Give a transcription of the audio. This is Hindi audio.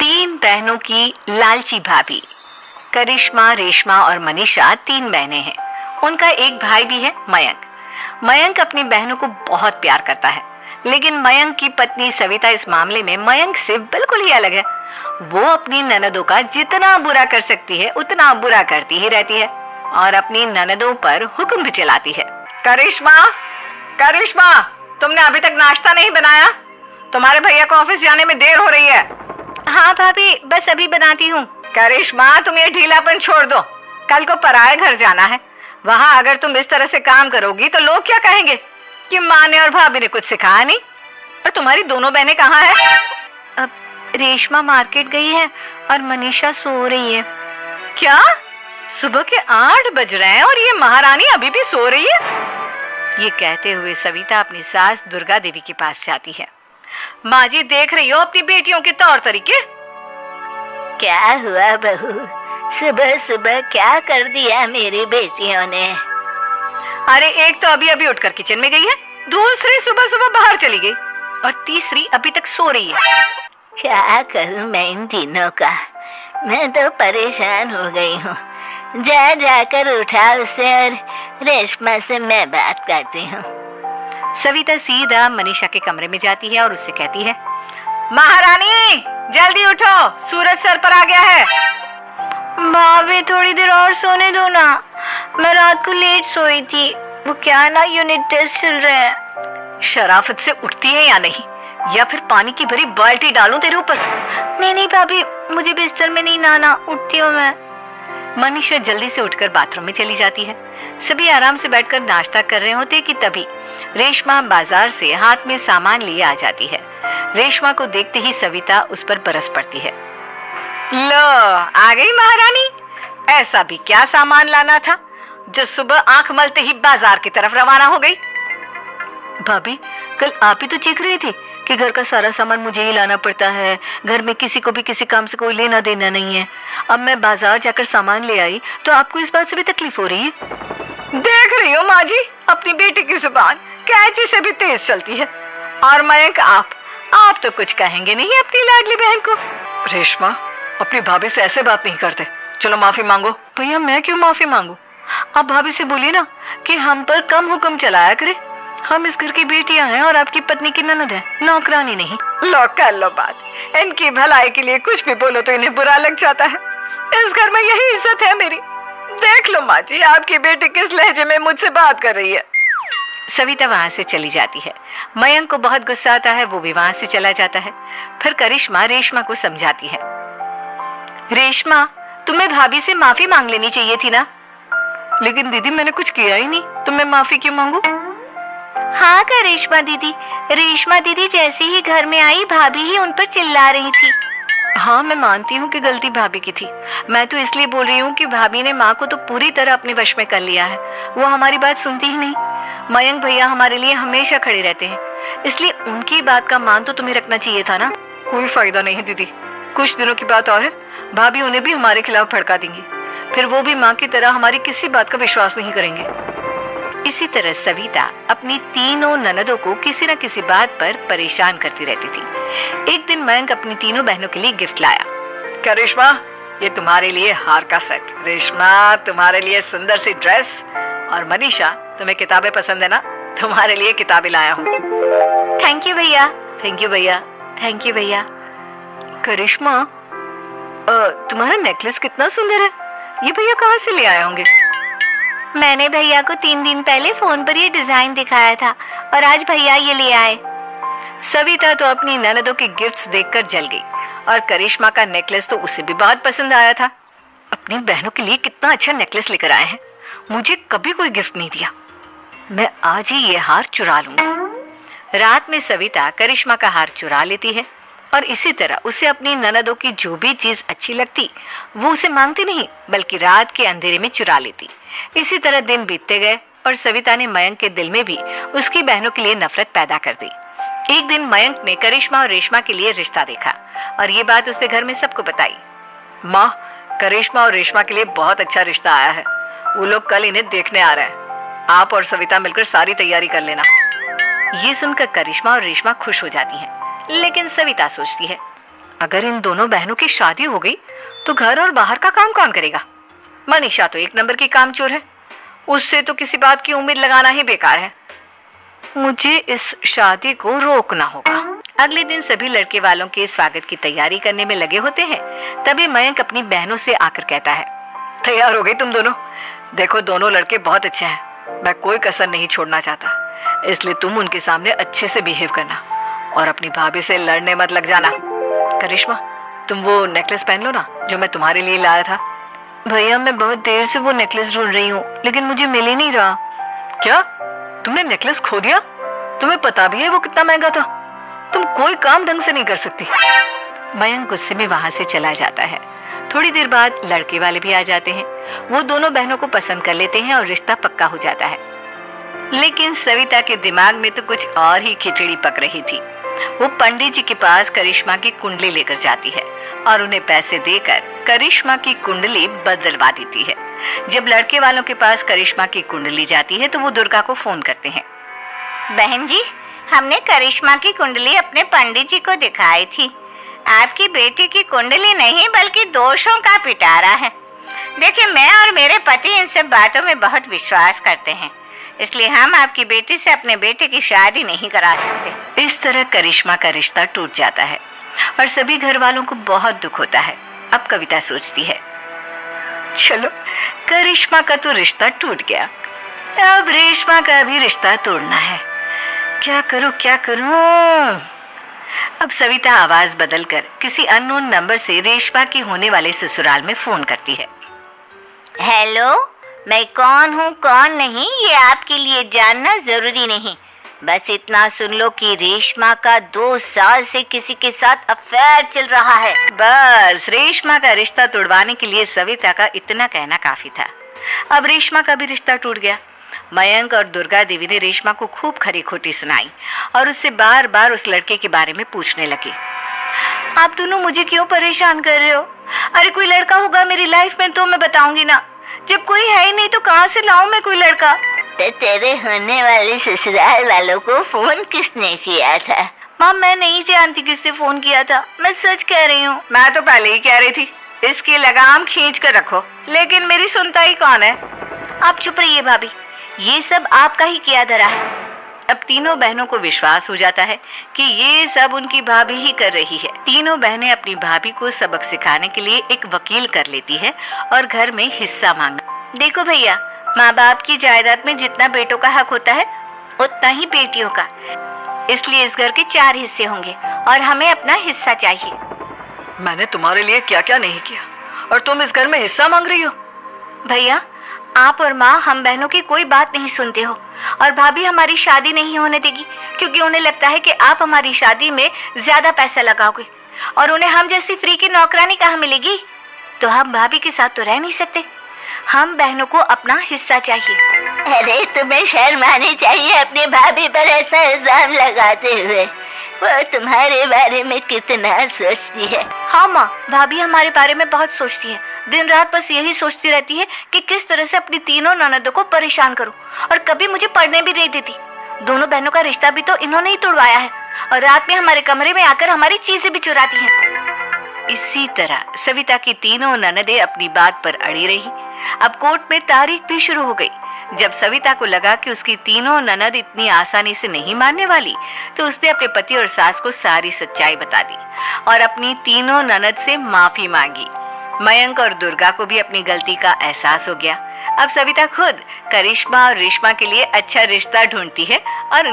तीन बहनों की लालची भाभी। करिश्मा, रेशमा और मनीषा तीन बहनें हैं। उनका एक भाई भी है, मयंक। मयंक अपनी बहनों को बहुत प्यार करता है, लेकिन मयंक की पत्नी सविता इस मामले में मयंक से बिल्कुल ही अलग है। वो अपनी ननदों का जितना बुरा कर सकती है उतना बुरा करती ही रहती है और अपनी ननदों पर हुक्म भी चलाती है। करिश्मा, करिश्मा, तुमने अभी तक नाश्ता नहीं बनाया? तुम्हारे भैया को ऑफिस जाने में देर हो रही है। हाँ भाभी, बस अभी बनाती हूँ। करिश्मा, तुम ये ढीलापन छोड़ दो। कल को पराये घर जाना है। वहाँ अगर तुम इस तरह से काम करोगी तो लोग क्या कहेंगे कि माँ ने और भाभी ने कुछ सिखाया नहीं। और तुम्हारी दोनों बहनें कहाँ हैं? अब रेशमा मार्केट गई है और मनीषा सो रही है। क्या? सुबह के 8 बज रहे हैं और ये महारानी अभी भी सो रही है? ये कहते हुए सविता अपनी सास दुर्गा देवी के पास जाती है। माँ जी, देख रही हो अपनी बेटियों के तौर तरीके? क्या हुआ बहू, सुबह सुबह क्या कर दिया मेरी बेटियों ने? अरे एक तो अभी अभी उठकर किचन में गई है, दूसरी सुबह सुबह बाहर चली गई और तीसरी अभी तक सो रही है। क्या करूं मैं इन तीनों का? मैं तो परेशान हो गई हूँ। जा जाकर उठा उसे और रेशमा से मैं बात करती हूँ। सविता सीधा मनीषा के कमरे में जाती है और उससे कहती है, महारानी जल्दी उठो, सूरज सर पर आ गया है। भाभी थोड़ी देर और सोने दो ना, मैं रात को लेट सोई थी। वो क्या ना, यूनिट टेस्ट चल रहे हैं। शराफत से उठती है या नहीं, या फिर पानी की भरी बाल्टी डालूं तेरे ऊपर? नहीं भाभी, मुझे बिस्तर में नहीं नहाना, उठती हूँ मैं। मनीषा जल्दी से उठकर बाथरूम में चली जाती है। सभी आराम से बैठकर नाश्ता कर रहे होते कि तभी रेशमा बाजार से हाथ में सामान लिए आ जाती है। रेशमा को देखते ही सविता उस पर बरस पड़ती है। लो, आ गई महारानी। ऐसा भी क्या सामान लाना था जो सुबह आंख मलते ही बाजार की तरफ रवाना हो गई? भाभी, कल आप ही तो चीख रही थी कि घर का सारा सामान मुझे ही लाना पड़ता है, घर में किसी को भी किसी काम से कोई लेना देना नहीं है। अब मैं बाजार जाकर सामान ले आई तो आपको इस बात से भी तकलीफ हो रही है? देख रही हो माँ जी, अपनी बेटी की जुबान कैंची से भी तेज चलती है। और मयंक, आप तो कुछ कहेंगे नहीं अपनी लाडली बहन को। रेशमा, अपनी भाभी से ऐसे बात नहीं करते। चलो माफी मांगो। भैया, मैं क्यों माफी मांगू? आप भाभी से बोलिए ना कि हम पर कम हुक्म चलाया करे। हम इस घर की बेटियां हैं और आपकी पत्नी की ननद है, नौकरानी नहीं। लो कर लो बात। इनकी भलाई के लिए कुछ भी बोलो तो इन्हें बुरा लग जाता है। इस घर में यही इज्जत है मेरी। देख लो माँ जी, आपकी बेटी किस लहजे में मुझसे बात कर रही है। सविता वहां से चली जाती है। मयंक को बहुत गुस्सा आता है, वो भी वहां से चला जाता है। फिर करिश्मा रेशमा को समझाती है, रेशमा, तुम्हें भाभी से माफी मांग लेनी चाहिए थी ना। लेकिन दीदी, मैंने कुछ किया ही नहीं, तो मैं माफी क्यों मांगू? हाँ करिश्मा दीदी, रेशमा दीदी जैसे ही घर में आई भाभी ही उन पर चिल्ला रही थी। हाँ, मैं मानती हूँ कि गलती भाभी की थी। मैं तो इसलिए बोल रही हूँ कि भाभी ने माँ को तो पूरी तरह अपने वश में कर लिया है। वो हमारी बात सुनती ही नहीं। मयंक भैया हमारे लिए हमेशा खड़े रहते हैं, इसलिए उनकी बात का मान तो तुम्हें रखना चाहिए था ना। कोई फायदा नहीं दीदी, कुछ दिनों की बात और है, भाभी उन्हें भी हमारे खिलाफ भड़का देंगी। फिर वो भी माँ की तरह हमारी किसी बात का विश्वास नहीं करेंगे। इसी तरह सविता अपनी तीनों ननदों को किसी न किसी बात पर परेशान करती रहती थी। एक दिन मयंक अपनी तीनों बहनों के लिए गिफ्ट लाया। क्या रेशमा, ये तुम्हारे लिए हार का सेट। रेशमा, तुम्हारे लिए सुंदर सी ड्रेस। और मनीषा, तुम्हें किताबें पसंद है ना, तुम्हारे लिए किताबें लाया हूँ। थैंक यू भैया। थैंक यू भैया। थैंक यू भैया। करिश्मा, तुम्हारा नेकलेस कितना सुंदर है, ये भैया कहाँ से ले आए होंगे? मैंने भैया को 3 दिन पहले फोन पर ये डिजाइन दिखाया था और आज भैया ये ले आए। सविता तो अपनी ननदों के गिफ्ट्स देखकर जल गई और करिश्मा का नेकलेस तो उसे भी बहुत पसंद आया था। अपनी बहनों के लिए कितना अच्छा नेकलेस लेकर आए हैं, मुझे कभी कोई गिफ्ट नहीं दिया। मैं आज ही ये हार चुरा लूंगी। रात में सविता करिश्मा का हार चुरा लेती है और इसी तरह उसे अपनी ननदों की जो भी चीज अच्छी लगती वो उसे मांगती नहीं, बल्कि रात के अंधेरे में चुरा लेती। इसी तरह दिन बीतते गए और सविता ने मयंक के दिल में भी उसकी बहनों के लिए नफरत पैदा कर दी। एक दिन मयंक ने करिश्मा और रेशमा के लिए रिश्ता देखा और ये बात उसने घर में सबको बताई। माँ, करिश्मा और रेशमा के लिए बहुत अच्छा रिश्ता आया है, वो लोग कल इन्हें देखने आ रहे हैं। आप और सविता मिलकर सारी तैयारी कर लेना। ये सुनकर करिश्मा और रेशमा खुश हो जाती हैं, लेकिन सविता सोचती है, अगर इन दोनों बहनों की शादी हो गई तो घर और बाहर का काम कौन करेगा? मनीषा तो एक नंबर की कामचोर है, उससे तो किसी बात की उम्मीद लगाना ही बेकार है। मुझे इस शादी को रोकना होगा। अगले दिन सभी लड़के वालों के स्वागत की तैयारी करने में लगे होते हैं। तभी मयंक अपनी बहनों से आकर कहता है, तैयार हो गई तुम दोनों? देखो दोनों लड़के बहुत अच्छे हैं, मैं कोई कसर नहीं छोड़ना चाहता, इसलिए तुम उनके सामने अच्छे से बिहेव करना और अपनी भाभी से लड़ने मत लग जाना। करिश्मा, तुम वो नेकलेस पहन लो ना जो मैं तुम्हारे लिए लाया था। भैया मैं बहुत देर से वो नेकलेस ढूंढ रही हूँ, लेकिन मुझे मिल ही नहीं रहा। क्या तुमने नेकलेस खो दिया? तुम्हें पता भी है वो कितना महंगा था? तुम कोई काम ढंग से नहीं कर सकती। मयंक गुस्से में वहां से चला जाता है। थोड़ी देर बाद लड़के वाले भी आ जाते हैं। वो दोनों बहनों को पसंद कर लेते हैं और रिश्ता पक्का हो जाता है। लेकिन सविता के दिमाग में तो कुछ और ही खिचड़ी पक रही थी। वो पंडित जी के पास करिश्मा की कुंडली लेकर जाती है और उन्हें पैसे देकर करिश्मा की कुंडली बदलवा देती है। जब लड़के वालों के पास करिश्मा की कुंडली जाती है तो वो दुर्गा को फोन करते हैं। बहन जी, हमने करिश्मा की कुंडली अपने पंडित जी को दिखाई थी। आपकी बेटी की कुंडली नहीं बल्कि दोषों का पिटारा है। देखिए, मैं और मेरे पति इन सब बातों में बहुत विश्वास करते हैं, इसलिए हम आपकी बेटी से अपने बेटे की शादी नहीं करा सकते। इस तरह करिश्मा का रिश्ता टूट जाता है और सभी घर वालों को बहुत दुख होता है। अब कविता सोचती है, चलो करिश्मा का तो रिश्ता टूट गया, अब रेशमा का भी रिश्ता तोड़ना है। क्या करूं? अब सविता आवाज बदलकर किसी अननोन नंबर से रेशमा के होने वाले ससुराल में फोन करती है। हेलो, मैं कौन हूँ कौन नहीं ये आपके लिए जानना जरूरी नहीं, बस इतना सुन लो कि रेशमा का 2 साल से किसी के साथ अफेयर चल रहा है। बस रेशमा का रिश्ता तोड़वाने के लिए सविता का इतना कहना काफी था। अब रेशमा का भी रिश्ता टूट गया। मयंक और दुर्गा देवी ने रेशमा को खूब खरी खोटी सुनाई और उससे बार बार उस लड़के के बारे में पूछने लगे। आप दोनों मुझे क्यों परेशान कर रहे हो? अरे कोई लड़का होगा मेरी लाइफ में तो मैं बताऊंगी ना, जब कोई है ही नहीं तो कहाँ से लाऊं मैं कोई लड़का? तो तेरे होने वाले ससुराल वालों को फोन किसने किया था? माँ मैं नहीं जानती किसने फोन किया था, मैं सच कह रही हूँ। मैं तो पहले ही कह रही थी इसकी लगाम खींच कर रखो, लेकिन मेरी सुनता ही कौन है। आप चुप रहिए भाभी, ये सब आपका ही किया धरा है। अब तीनों बहनों को विश्वास हो जाता है कि ये सब उनकी भाभी ही कर रही है। तीनों बहनें अपनी भाभी को सबक सिखाने के लिए एक वकील कर लेती है और घर में हिस्सा मांगना। देखो भैया, माँ बाप की जायदाद में जितना बेटों का हक होता है उतना ही बेटियों का, इसलिए इस घर के 4 हिस्से होंगे और हमें अपना हिस्सा चाहिए। मैंने तुम्हारे लिए क्या क्या नहीं किया और तुम इस घर में हिस्सा मांग रही हो? भैया, आप और माँ हम बहनों की कोई बात नहीं सुनते हो और भाभी हमारी शादी नहीं होने देगी क्योंकि उन्हें लगता है कि आप हमारी शादी में ज्यादा पैसा लगाओगे और उन्हें हम जैसी फ्री की नौकरानी कहाँ मिलेगी। तो हम भाभी के साथ तो रह नहीं सकते, हम बहनों को अपना हिस्सा चाहिए। अरे तुम्हें शर्म आनी चाहिए अपनी भाभी पर ऐसा इल्जाम लगाते हुए। वो तुम्हारे बारे में कितना सोचती है। हाँ माँ, भाभी हमारे बारे में बहुत सोचती है, दिन रात बस यही सोचती रहती है कि किस तरह से अपनी तीनों ननदों को परेशान करूं और कभी मुझे पढ़ने भी नहीं देती। दोनों बहनों का रिश्ता भी तो इन्होंने ही तोड़वाया है और रात में हमारे कमरे में आकर हमारी चीजें भी चुराती हैं। इसी तरह सविता की तीनों ननदें अपनी बात पर अड़ी रही। अब कोर्ट में तारीख भी शुरू हो गई। जब सविता को लगा कि उसकी तीनों ननद इतनी आसानी से नहीं मानने वाली, तो उसने अपने पति और सास को सारी सच्चाई बता दी और अपनी तीनों ननद से माफी मांगी। मयंक और दुर्गा को भी अपनी गलती का एहसास हो गया। अब सविता खुद करिश्मा और रेशमा के लिए अच्छा रिश्ता ढूंढती है और